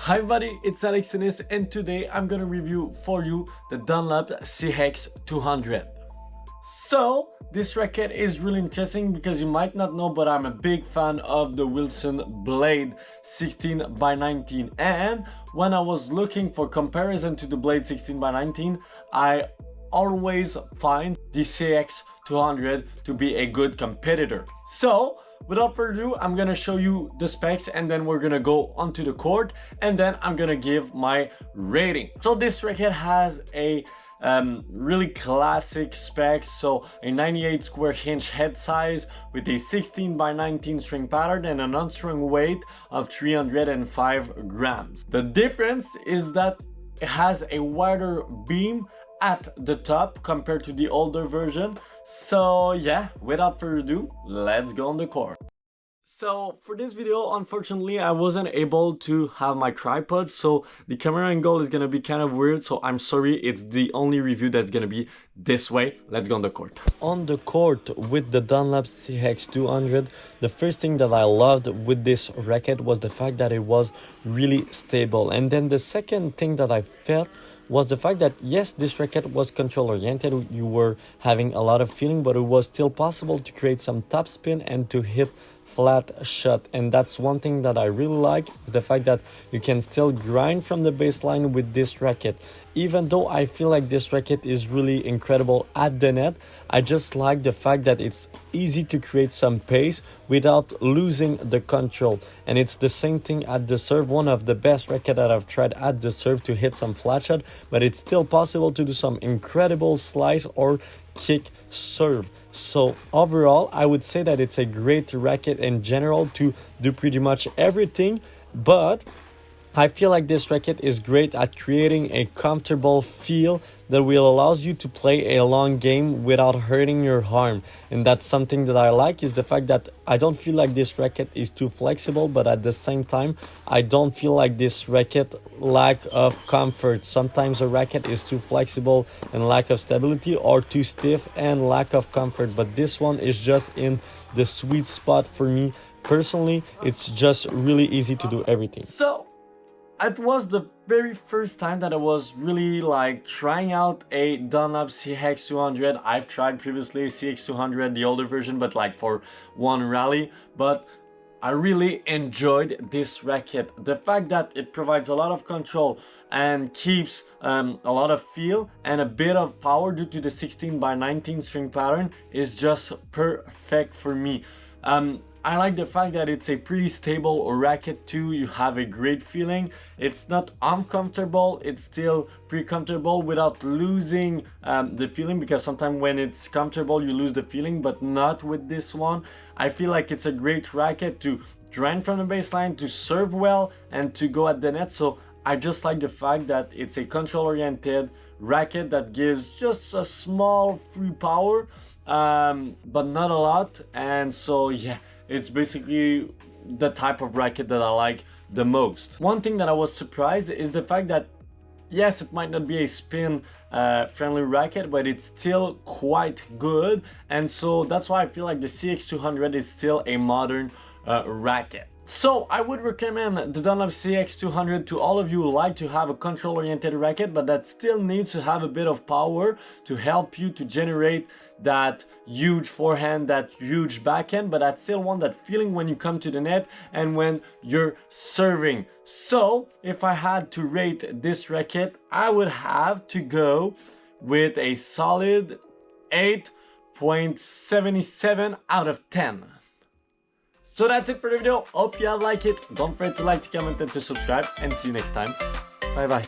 Hi buddy, it's Alex and today I'm gonna review for you the Dunlop CX200. So this racket is really interesting because you might not know, but I'm a big fan of the Wilson Blade 16x19, and when I was looking for comparison to the Blade 16x19, I always find the CX200 to be a good competitor. So without further ado, I'm gonna show you the specs and then we're gonna go onto the court and then I'm gonna give my rating. So this racket has a really classic specs, so a 98 square inch head size with a 16x19 string pattern and an unstrung weight of 305 grams. The difference is that it has a wider beam at the top compared to the older version. So yeah, without further ado, let's go on the court. So for this video, unfortunately, I wasn't able to have my tripod, so the camera angle is gonna be kind of weird, so I'm sorry, it's the only review that's gonna be this way. Let's go on the court. On the court with the Dunlop CX200, the first thing that I loved with this racket was the fact that it was really stable. And then the second thing that I felt was the fact that yes, this racket was control oriented, you were having a lot of feeling, but it was still possible to create some top spin and to hit flat shot. And that's one thing that I really like, is the fact that you can still grind from the baseline with this racket. Even though I feel like this racket is really incredible at the net, I just like the fact that it's easy to create some pace without losing the control. And it's the same thing at the serve, one of the best racket that I've tried at the serve to hit some flat shot, but it's still possible to do some incredible slice or kick serve. So overall, I would say that it's a great racket in general to do pretty much everything, but I feel like this racket is great at creating a comfortable feel that will allows you to play a long game without hurting your arm. And that's something that I like, is the fact that I don't feel like this racket is too flexible, but at the same time, I don't feel like this racket lack of comfort. Sometimes a racket is too flexible and lack of stability, or too stiff and lack of comfort. But this one is just in the sweet spot for me. Personally, it's just really easy to do everything. So it was the very first time that I was really like trying out a Dunlop CX200. I've tried previously CX200, the older version, but like for one rally. But I really enjoyed this racket. The fact that it provides a lot of control and keeps a lot of feel and a bit of power due to the 16x19 string pattern is just perfect for me. I like the fact that it's a pretty stable racket too. You have a great feeling. It's not uncomfortable, it's still pretty comfortable without losing the feeling, because sometimes when it's comfortable you lose the feeling, but not with this one. I feel like it's a great racket to grind from the baseline, to serve well, and to go at the net. So I just like the fact that it's a control oriented racket that gives just a small free power, but not a lot. And so yeah, it's basically the type of racket that I like the most. One thing that I was surprised is the fact that yes, it might not be a spin friendly racket, but it's still quite good. And so that's why I feel like the CX200 is still a modern racket. So I would recommend the Dunlop CX200 to all of you who like to have a control oriented racket, but that still needs to have a bit of power to help you to generate that huge forehand, that huge backhand, but I still want that feeling when you come to the net and when you're serving. So if I had to rate this racket, I would have to go with a solid 8.77 out of 10. So that's it for the video. Hope you have liked it. Don't forget to like, to comment, and to subscribe. And see you next time. Bye bye.